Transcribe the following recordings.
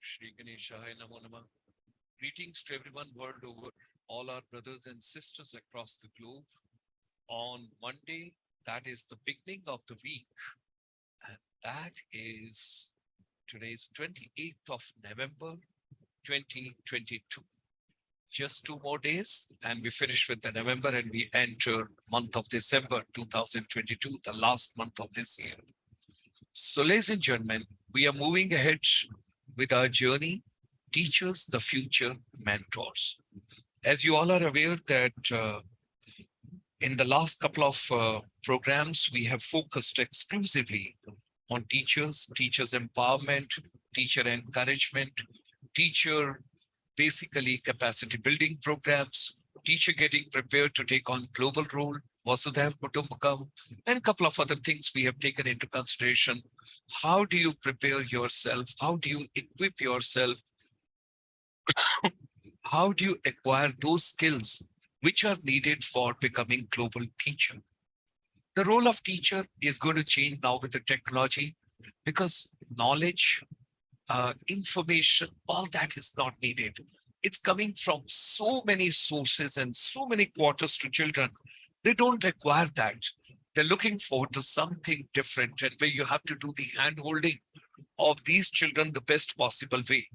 Shri Ganeshaya Namo Namah. Greetings to everyone world over, all our brothers and sisters across the globe. On Monday, that is the beginning of the week, and that is today's 28th of November 2022. Just 2 more days, and we finish with the November and we enter month of December 2022, the last month of this year. So, ladies and gentlemen, we are moving ahead with our journey, teachers, the future mentors. As you all are aware that in the last couple of programs, we have focused exclusively on teachers empowerment, teacher encouragement, teacher basically capacity building programs, teacher getting prepared to take on global role, Vasudhaiva Kutumbakam, and a couple of other things we have taken into consideration. How do you prepare yourself? How do you equip yourself? How do you acquire those skills which are needed for becoming global teacher? The role of teacher is going to change now with the technology because knowledge, information, all that is not needed. It's coming from so many sources and so many quarters to children. They don't require that. They're looking forward to something different and where you have to do the hand holding of these children the best possible way.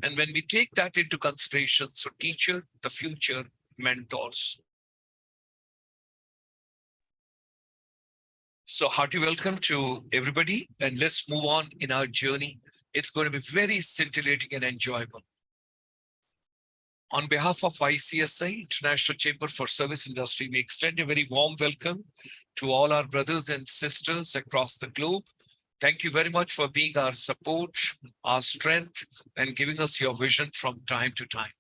And when we take that into consideration, so teacher, the future mentors. So hearty welcome to everybody, and let's move on in our journey. It's going to be very scintillating and enjoyable. On behalf of ICSI, International Chamber for Service Industry, we extend a very warm welcome to all our brothers and sisters across the globe. Thank you very much for being our support, our strength, and giving us your vision from time to time.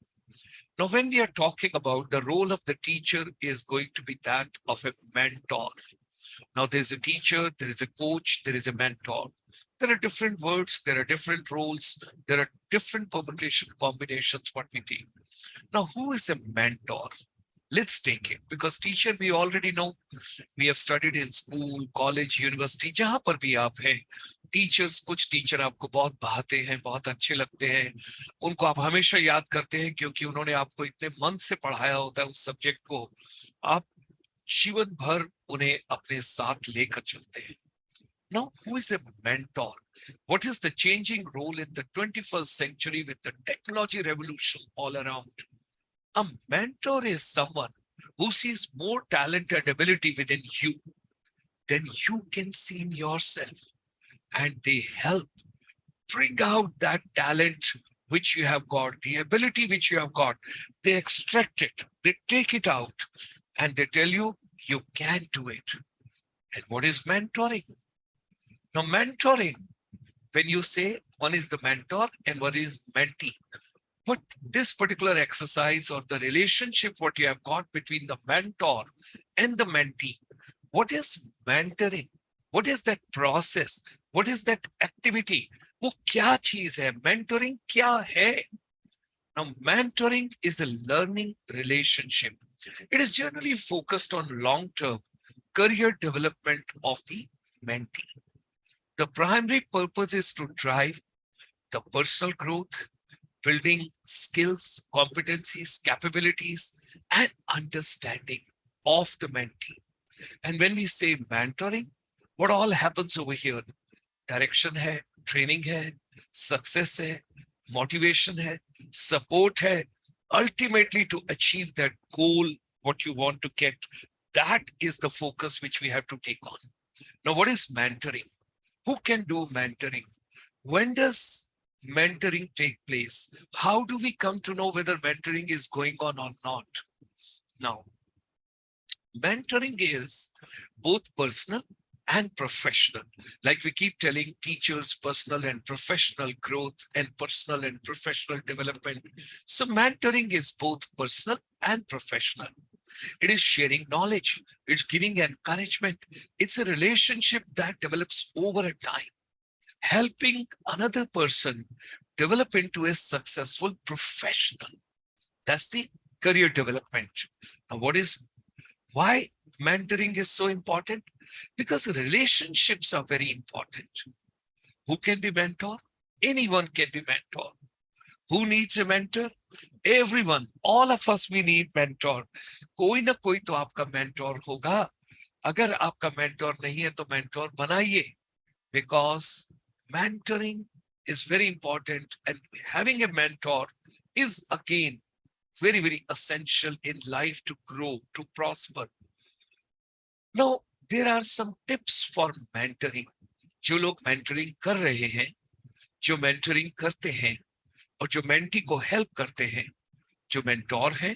Now, when we are talking about the role of the teacher is going to be that of a mentor. Now, there's a teacher, there is a coach, there is a mentor. There are different words, there are different roles, there are different permutation combinations what we take. Now, who is a mentor? Let's take it because teacher we already know. We have studied in school, college, university, जहां पर भी आप हैं, teachers कुछ teacher आपको बहुत भाते हैं, बहुत अच्छे लगते हैं, उनको आप हमेशा याद करते हैं क्योंकि उन्होंने आपको इतने मन से पढ़ाया होता है उस सब्जेक्ट को, आप जीवन भर उन्हें अपने साथ लेकर चलते हैं. Now, who is a mentor? What is the changing role in the 21st century with the technology revolution all around? A mentor is someone who sees more talent and ability within you than you can see in yourself. And they help bring out that talent which you have got, the ability which you have got. They extract it, they take it out, and they tell you, you can do it. And what is mentoring? Now, mentoring, when you say one is the mentor and one is mentee, but this particular exercise or the relationship what you have got between the mentor and the mentee, what is mentoring? What is that process? What is that activity? वो क्या चीज है? Mentoring क्या है? Now, mentoring is a learning relationship. It is generally focused on long-term career development of the mentee. The primary purpose is to drive the personal growth, building skills, competencies, capabilities, and understanding of the mentee. And when we say mentoring, what all happens over here? Direction hai, training hai, success hai, motivation hai, support hai, ultimately to achieve that goal, what you want to get. That is the focus which we have to take on. Now, what is mentoring? Who can do mentoring? When does mentoring take place? How do we come to know whether mentoring is going on or not? Now, mentoring is both personal and professional. Like we keep telling teachers, personal and professional growth and personal and professional development. So mentoring is both personal and professional. It is sharing knowledge. It's giving encouragement. It's a relationship that develops over a time, helping another person develop into a successful professional. That's the career development. Now, why mentoring is so important? Because relationships are very important. Who can be mentor? Anyone can be mentor. Who needs a mentor? Everyone, all of us, we need mentor. कोई ना कोई तो आपका mentor होगा. अगर आपका mentor नहीं है तो mentor बनाइए, because mentoring is very important, and having a mentor is again very, very essential in life to grow, to prosper. Now, there are some tips for mentoring. जो लोग mentoring कर रहे हैं, जो mentoring करते हैं, और जो mentee को help करते हैं, जो mentor हैं.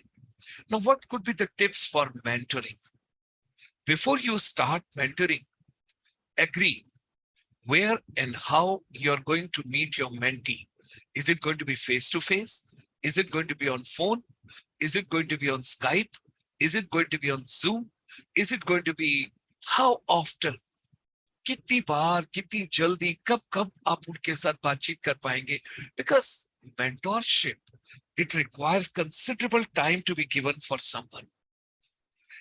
Now, what could be the tips for mentoring? Before you start mentoring, agree where and how you're going to meet your mentee. Is it going to be face to face? Is it going to be on phone? Is it going to be on Skype? Is it going to be on Zoom? Is it going to be how often? कितनी बार, कितनी जल्दी, कब कब आप उनके साथ बातचीत कर पाएंगे? Because mentorship, it requires considerable time to be given for someone.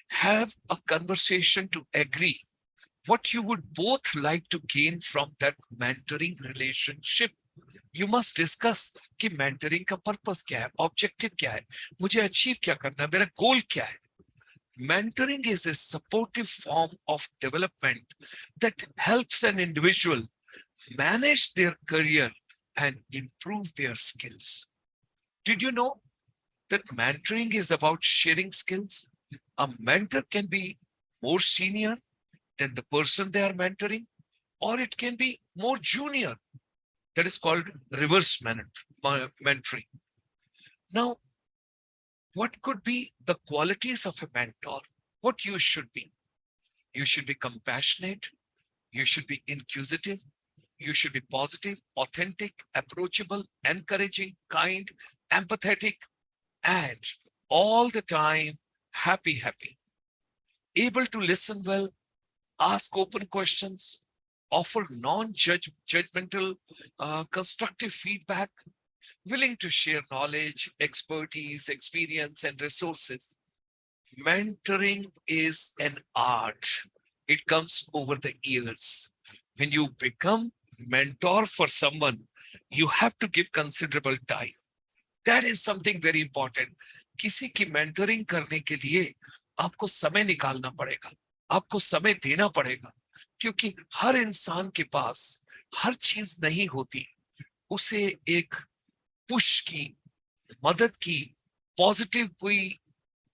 Have a conversation to agree what you would both like to gain from that mentoring relationship. You must discuss कि mentoring का purpose क्या है, objective क्या है, मुझे achieve क्या करना है, मेरा goal क्या है. Mentoring is a supportive form of development that helps an individual manage their career and improve their skills. Did you know that mentoring is about sharing skills? A mentor can be more senior than the person they are mentoring, or it can be more junior. That is called reverse mentoring. Now, what could be the qualities of a mentor? What you should be? You should be compassionate. You should be inquisitive. You should be positive, authentic, approachable, encouraging, kind, empathetic, and all the time happy. Able to listen well, ask open questions, offer non-judgmental, constructive feedback, willing to share knowledge, expertise, experience, and resources. Mentoring is an art. It comes over the years. When you become mentor for someone, you have to give considerable time. That is something very important. किसी की mentoring करने के लिए आपको समय निकालना पड़ेगा, आपको समय देना पड़ेगा, क्योंकि हर इंसान के पास हर चीज नहीं होती. उसे एक पुश की, मदद की, पॉजिटिव कोई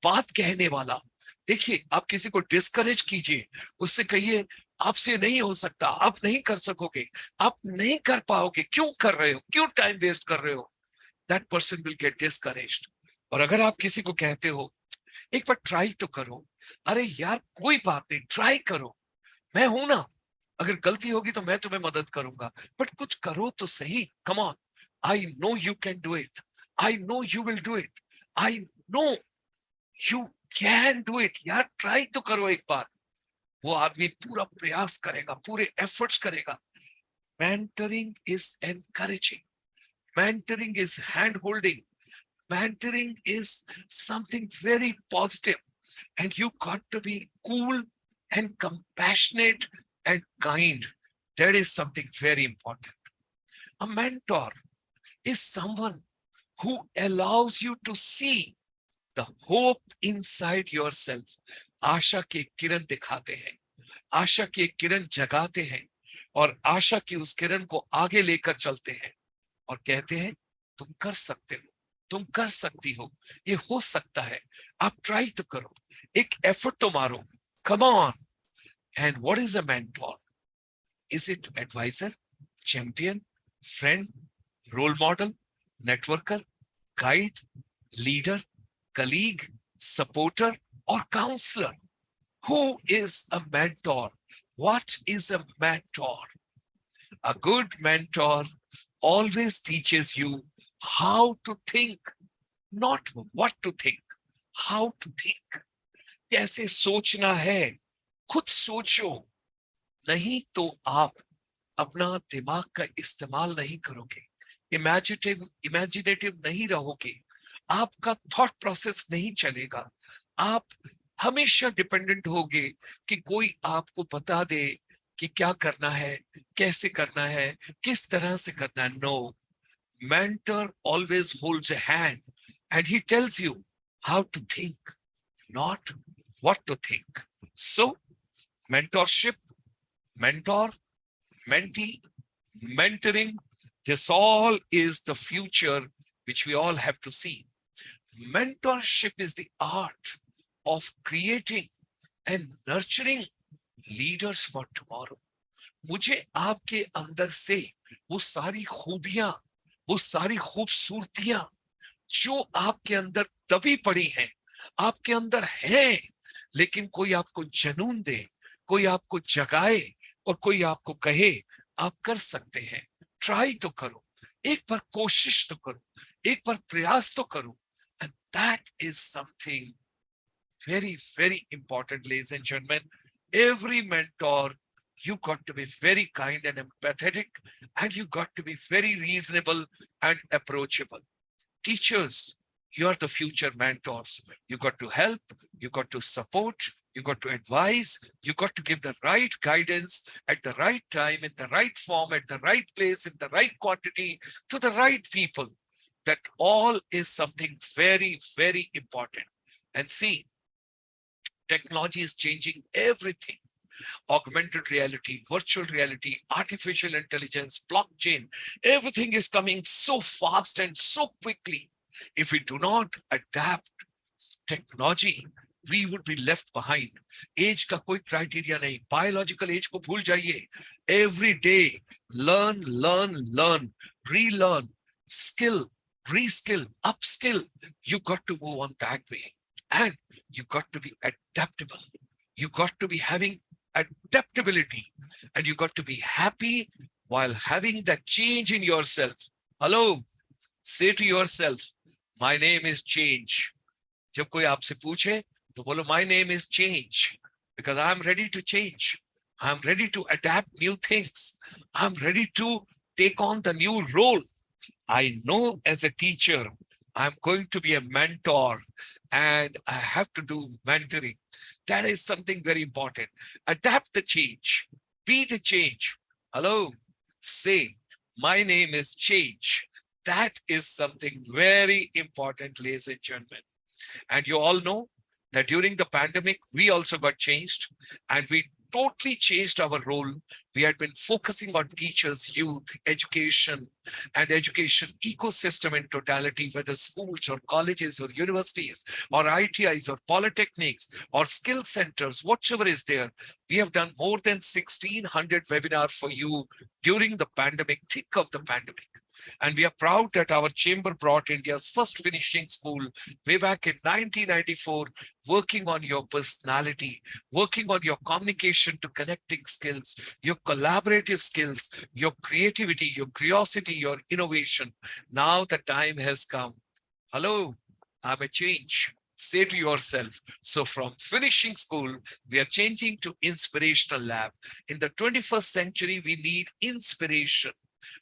बात कहने वाला. देखिए, आप किसी को डिस्करेज कीजिए, उससे कहिए आपसे नहीं हो सकता, आप नहीं कर सकोगे, आप नहीं कर पाओगे, क्यों कर रहे हो, क्यों टाइम वेस्ट कर रहे हो. That person will get discouraged. और अगर आप किसी को कहते हो एक बार ट्राई तो करो, अरे यार कोई बात नहीं, ट्राई करो, मैं हूं ना, अगर गलती होगी तो मैं तुम्हें मदद करूंगा, बट कुछ करो तो सही. Come on, I know you can do it, I know you will do it, I know you can do it. यार ट्राई तो करो एक बार. वो आदमी पूरा प्रयास करेगा, पूरे एफर्ट्स करेगा. Mentoring is encouraging, mentoring is hand holding, mentoring is something very positive, and you got to be cool and compassionate and kind. That is something very important. A mentor is someone who allows you to see the hope inside yourself. आशा के किरण दिखाते हैं, आशा के किरण जगाते हैं, और आशा की उस किरण को आगे लेकर चलते हैं और कहते हैं तुम कर सकते हो, तुम कर सकती हो, ये हो सकता है, आप ट्राई तो करो, एक एफर्ट तो मारो. Come on. And what is a mentor? Is it adviser, champion, friend, role model, networker, guide, leader, colleague, supporter or counsellor? Who is a mentor? What is a mentor? A good mentor always teaches you how to think, not what to think, how to think. कैसे सोचना है, खुद सोचो, नहीं तो आप अपना दिमाग का इस्तेमाल नहीं करोगे, इमेजिनेटिव नहीं रहोगे, आपका थॉट प्रोसेस नहीं चलेगा, आप हमेशा डिपेंडेंट होगे कि कोई आपको बता दे कि क्या करना है, कैसे करना है, किस तरह से करना है. No, Mentor always holds a hand and he tells you how to think, not what to think. So, mentorship, mentor, mentee, mentoring, this all is the future which we all have to see. Mentorship is the art of creating and nurturing leaders for tomorrow. मुझे आपके अंदर से वो सारी खूबियां, वो सारी खूबसूरतियां जो आपके अंदर दबी पड़ी हैं, आपके अंदर है, लेकिन कोई आपको जनून दे, कोई आपको जगाए और कोई आपको कहे आप कर सकते हैं, ट्राई तो करो, एक बार कोशिश तो करो, एक बार प्रयास तो करो. And that is something very, very important, ladies and gentlemen. Every mentor, you got to be very kind and empathetic, and you got to be very reasonable and approachable. Teachers, you are the future mentors. You got to help, you got to support, you got to advise, you got to give the right guidance at the right time, in the right form, at the right place, in the right quantity, to the right people. That all is something very, very important. And see, technology is changing everything. Augmented reality, virtual reality, artificial intelligence, blockchain, everything is coming so fast and so quickly. If we do not adapt technology, we would be left behind. Age का कोई criteria नहीं, biological age को भूल जाइए. Every day, learn, relearn, skill, reskill, upskill. You got to move on that way. And you got to be adaptable. You got to be having adaptability, and you got to be happy while having that change in yourself. Hello, say to yourself, my name is change. जब कोई आपसे पूछे तो बोलो, my name is change, because I'm ready to change. I'm ready to adapt new things. I'm ready to take on the new role. I know as a teacher, I'm going to be a mentor and I have to do mentoring. That is something very important. Adapt the change. Be the change. Hello, say, my name is change. That is something very important, ladies and gentlemen. And you all know that during the pandemic, we also got changed and we totally changed our role. We had been focusing on teachers, youth, education, and education ecosystem in totality, whether schools or colleges or universities or ITIs or polytechnics or skill centers, whatever is there. We have done more than 1,600 webinars for you during the pandemic, thick of the pandemic. And we are proud that our chamber brought India's first finishing school way back in 1994, working on your personality, working on your communication to connecting skills, your collaborative skills, your creativity, your curiosity, your innovation. Now the time has come. Hello, I'm a change. Say to yourself. So from finishing school, we are changing to inspirational lab. In the 21st century, we need inspiration.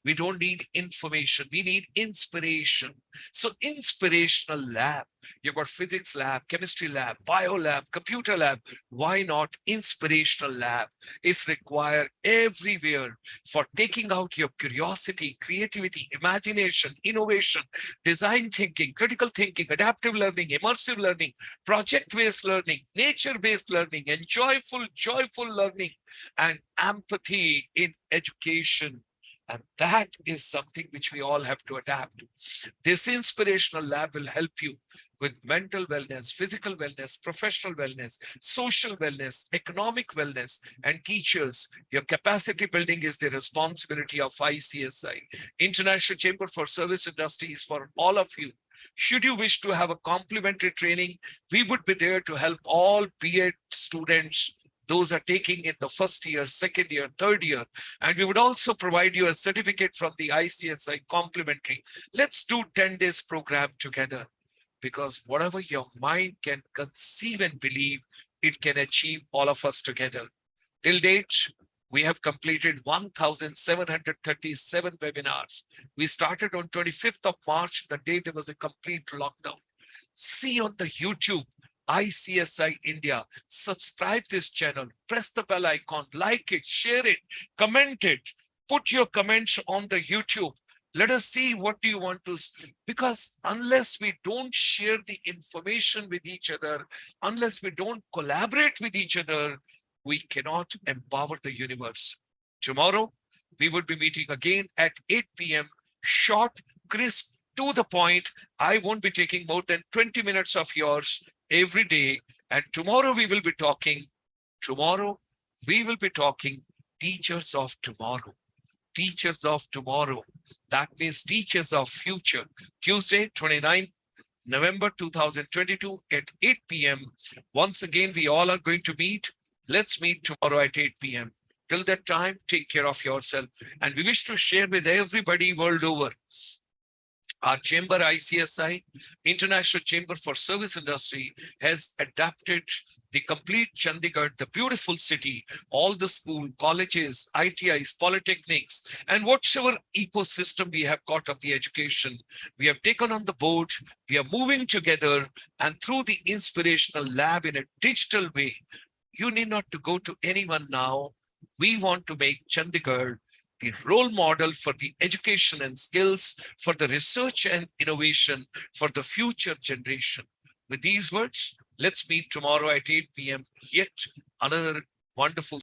We don't need information. We need inspiration. So inspirational lab. You've got physics lab, chemistry lab, bio lab, computer lab. Why not inspirational lab? It's required everywhere for taking out your curiosity, creativity, imagination, innovation, design thinking, critical thinking, adaptive learning, immersive learning, project-based learning, nature-based learning, and joyful learning, and empathy in education. And that is something which we all have to adapt. This inspirational lab will help you with mental wellness, physical wellness, professional wellness, social wellness, economic wellness, and teachers. Your capacity building is the responsibility of ICSI, International Chamber for Service Industries, for all of you. Should you wish to have a complimentary training, we would be there to help all BEd students. Those are taking in the first year, second year, third year. And we would also provide you a certificate from the ICSI complimentary. Let's do 10 days program together, because whatever your mind can conceive and believe, it can achieve all of us together. Till date, we have completed 1,737 webinars. We started on 25th of March, the day there was a complete lockdown. See on the YouTube, ICSI India, subscribe this channel, press the bell icon, like it, share it, comment it, put your comments on the YouTube. Let us see what do you want to, because unless we don't share the information with each other, unless we don't collaborate with each other, we cannot empower the universe. Tomorrow, we would be meeting again at 8 p.m. Short, crisp, to the point. I won't be taking more than 20 minutes of yours every day. And tomorrow tomorrow we will be talking teachers of tomorrow. Teachers of tomorrow. That means teachers of future. Tuesday, 29 November 2022 at 8 p.m. Once again, we all are going to meet. Let's meet tomorrow at 8 p.m. Till that time, take care of yourself. And we wish to share with everybody world over. Our chamber, ICSI, International Chamber for Service Industry, has adapted the complete Chandigarh, the beautiful city, all the school, colleges, ITIs, polytechnics, and whatever ecosystem we have got of the education, we have taken on the board, we are moving together, and through the inspirational lab in a digital way, you need not to go to anyone now. We want to make Chandigarh the role model for the education and skills, for the research and innovation, for the future generation. With these words, let's meet tomorrow at 8 p.m. Yet another wonderful